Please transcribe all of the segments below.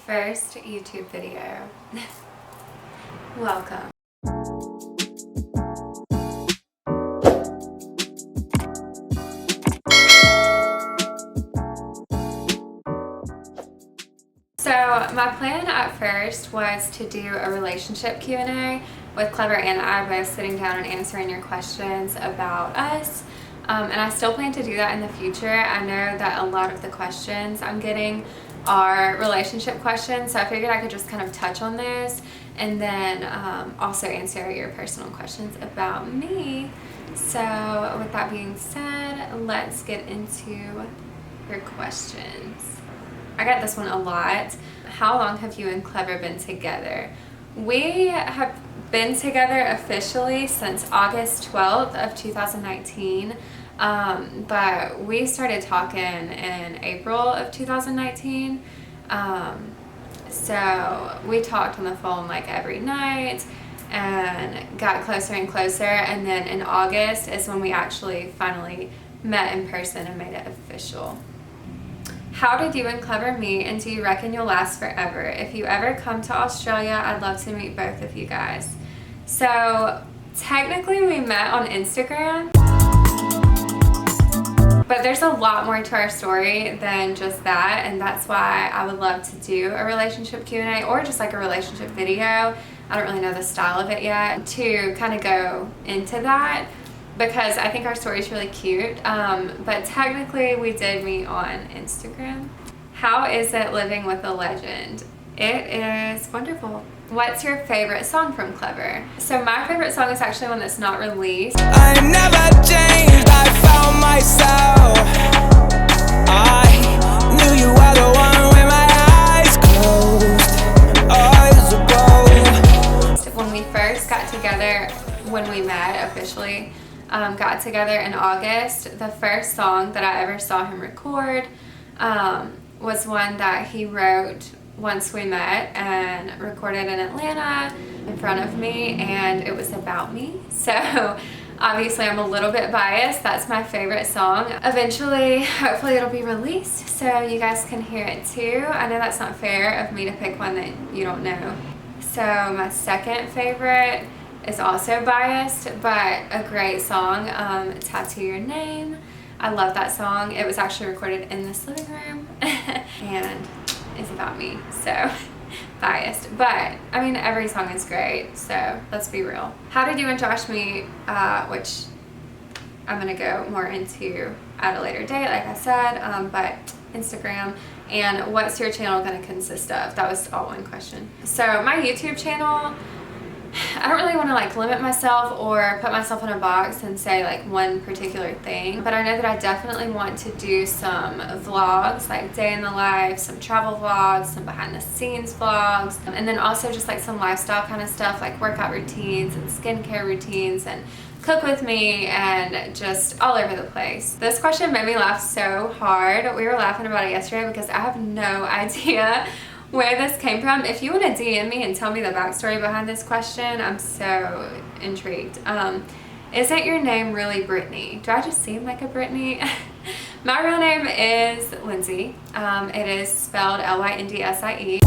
first YouTube video. Welcome. So my plan at first was to do a relationship Q&A with Clever and I both sitting down and answering your questions about us. And I still plan to do that in the future. I know that a lot of the questions I'm getting are relationship questions, so I figured I could just kind of touch on those and then also answer your personal questions about me. So with that being said, let's get into your questions. I got this one a lot. How long have you and Clever been together? We have been together officially since August 12th of 2019. But we started talking in April of 2019. So we talked on the phone like every night and got closer and closer. And then in August is when we actually finally met in person and made it official. How did you and Clever meet, and do you reckon you'll last forever? If you ever come to Australia, I'd love to meet both of you guys. So technically we met on Instagram, but there's a lot more to our story than just that, and that's why I would love to do a relationship Q&A or just like a relationship video. I don't really know the style of it yet, to kind of go into that, because I think our story is really cute. But technically we did meet on Instagram. How is it living with a legend? It is wonderful. What's your favorite song from Clever? So my favorite song is actually one that's not released. I never changed, I found myself. I knew you were the one with my eyes closed, eyes above. When we first got together, when we met officially, got together in August, the first song that I ever saw him record was one that he wrote once we met and recorded in Atlanta in front of me, and it was about me. So obviously I'm a little bit biased. That's my favorite song. Eventually, hopefully it'll be released so you guys can hear it too. I know that's not fair of me to pick one that you don't know. So my second favorite is also biased, but a great song, Tattoo Your Name. I love that song. It was actually recorded in this living room and it's about me, so biased. But I mean, every song is great, so let's be real. How did you and Josh meet? Which I'm gonna go more into at a later date, like I said, but Instagram. And what's your channel gonna consist of? That was all one question. So my YouTube channel, I don't really want to like limit myself or put myself in a box and say like one particular thing, but I know that I definitely want to do some vlogs, like day in the life, some travel vlogs, some behind the scenes vlogs, and then also just like some lifestyle kind of stuff like workout routines and skincare routines and cook with me and just all over the place. This question made me laugh so hard. We were laughing about it yesterday because I have no idea where this came from. If you want to DM me and tell me the backstory behind this question, I'm so intrigued. Isn't your name really Brittany? Do I just seem like a Brittany? My real name is Lindsay. It is spelled L-Y-N-D-S-I-E.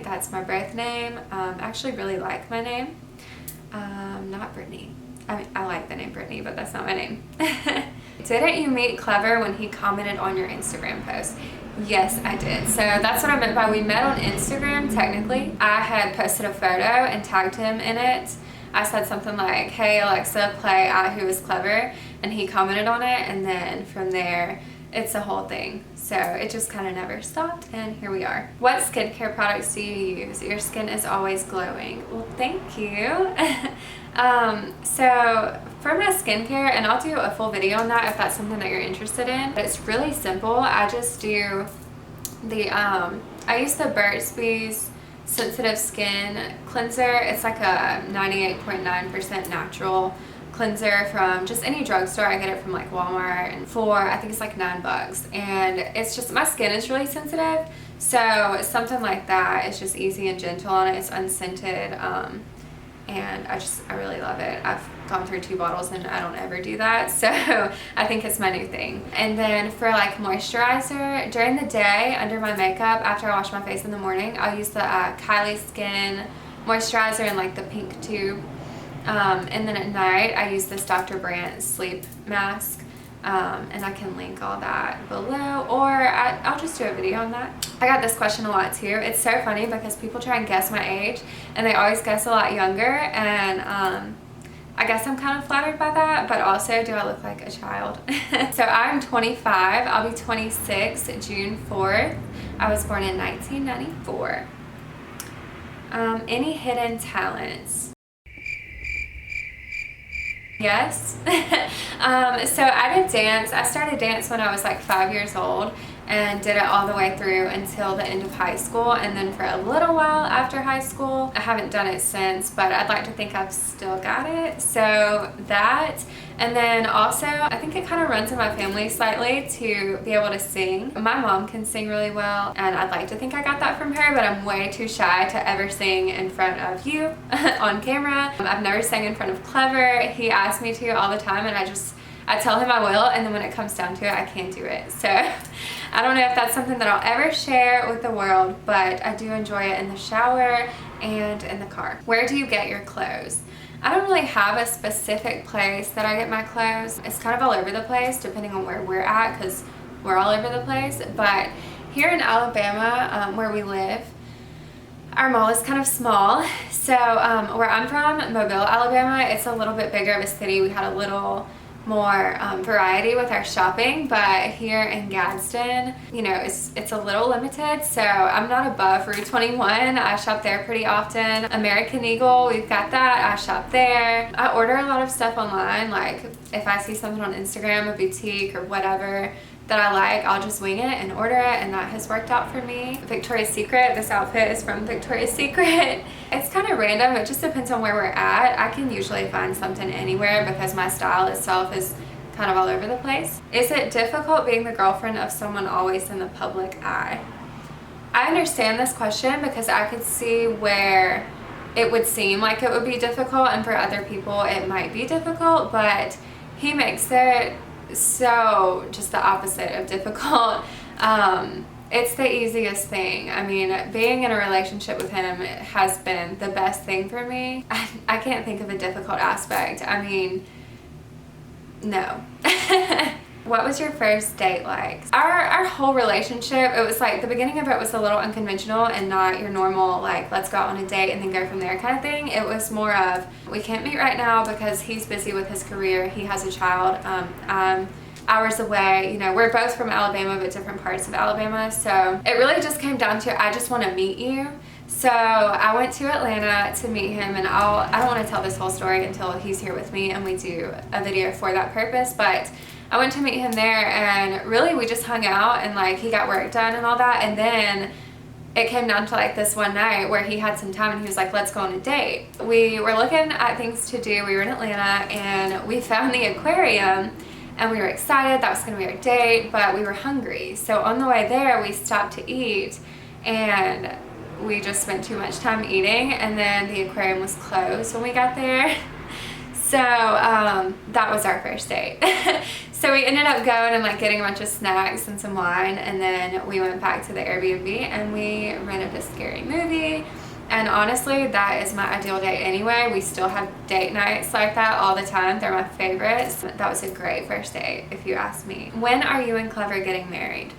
That's my birth name. I actually really like my name. Not Brittany. I mean, I like the name Brittany, but that's not my name. Didn't you meet Clever when he commented on your Instagram post? Yes, I did. So that's what I meant by we met on Instagram, technically. I had posted a photo and tagged him in it. I said something like, hey Alexa, play Who Is Clever, and he commented on it, and then from there, it's a whole thing. So it just kind of never stopped, and here we are. What skincare products do you use? Your skin is always glowing. Well, thank you. So for my skincare, and I'll do a full video on that if that's something that you're interested in, but it's really simple. I just do the, I use the Burt's Bees Sensitive Skin Cleanser. It's like a 98.9% natural cleanser from just any drugstore. I get it from like Walmart, and for I think it's like $9, and it's just, my skin is really sensitive, so something like that is just easy and gentle on it. It's unscented, and I really love it. I've gone through 2 bottles and I don't ever do that, so I think it's my new thing. And then for like moisturizer, during the day under my makeup, after I wash my face in the morning, I'll use the Kylie Skin moisturizer in like the pink tube. And then at night I use this Dr. Brandt sleep mask. And I can link all that below, or I'll just do a video on that. I got this question a lot too. It's so funny because people try and guess my age and they always guess a lot younger, and I guess I'm kind of flattered by that, but also, do I look like a child? So I'm 25. I'll be 26 June 4th. I was born in 1994. Any hidden talents? Yes. So I did dance. I started dance when I was like 5 years old and did it all the way through until the end of high school, and then for a little while after high school. I haven't done it since, but I'd like to think I've still got it. So that, and then also I think it kind of runs in my family slightly to be able to sing. My mom can sing really well, and I'd like to think I got that from her, but I'm way too shy to ever sing in front of you on camera. I've never sang in front of Clever. He asks me to all the time, and I tell him I will, and then when it comes down to it, I can't do it. So I don't know if that's something that I'll ever share with the world, but I do enjoy it in the shower and in the car. Where do you get your clothes? I don't really have a specific place that I get my clothes. It's kind of all over the place depending on where we're at, because we're all over the place. But here in Alabama, where we live, our mall is kind of small. So where I'm from, Mobile, Alabama, it's a little bit bigger of a city. We had a little more variety with our shopping, but here in Gadsden, you know, it's a little limited, so I'm not above Route 21. I shop there pretty often. American Eagle, we've got that. I shop there. I order a lot of stuff online, like if I see something on Instagram, a boutique or whatever that I like, I'll just wing it and order it, and that has worked out for me. Victoria's Secret, this outfit is from Victoria's Secret. It's kind of random, it just depends on where we're at. I can usually find something anywhere because my style itself is kind of all over the place. Is it difficult being the girlfriend of someone always in the public eye? I understand this question because I could see where it would seem like it would be difficult, and for other people it might be difficult, but he makes it so just the opposite of difficult. It's the easiest thing. I mean, being in a relationship with him has been the best thing for me. I can't think of a difficult aspect. I mean, no. What was your first date like? Our whole relationship, it was like the beginning of it was a little unconventional and not your normal like let's go out on a date and then go from there kind of thing. It was more of we can't meet right now because he's busy with his career. He has a child. I'm hours away. You know, we're both from Alabama but different parts of Alabama, so it really just came down to I just want to meet you. So I went to Atlanta to meet him, and I don't want to tell this whole story until he's here with me and we do a video for that purpose, but I went to meet him there, and really we just hung out and like he got work done and all that, and then it came down to like this one night where he had some time and he was like, let's go on a date. We were looking at things to do. We were in Atlanta and we found the aquarium and we were excited. That was going to be our date, but we were hungry. So on the way there, we stopped to eat and we just spent too much time eating, and then the aquarium was closed when we got there. So that was our first date. So we ended up going and like getting a bunch of snacks and some wine, and then we went back to the Airbnb and we rented a scary movie. And honestly, that is my ideal date anyway. We still have date nights like that all the time. They're my favorites. That was a great first date, if you ask me. When are you and Clever getting married?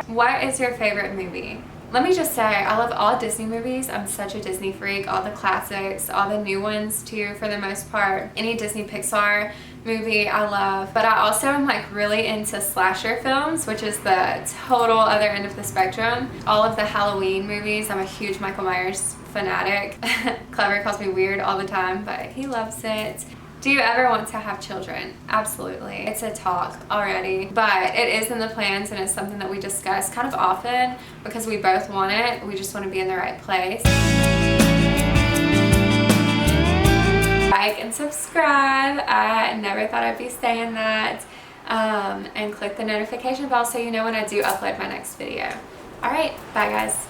What is your favorite movie? Let me just say, I love all Disney movies. I'm such a Disney freak. All the classics, all the new ones too, for the most part. Any Disney Pixar movie I love. But I also am like really into slasher films, which is the total other end of the spectrum. All of the Halloween movies. I'm a huge Michael Myers fanatic. Clever calls me weird all the time, but he loves it. Do you ever want to have children? Absolutely. It's a talk already, but it is in the plans, and it's something that we discuss kind of often because we both want it. We just want to be in the right place. Like and subscribe. I never thought I'd be saying that. And click the notification bell so you know when I do upload my next video. All right, bye guys.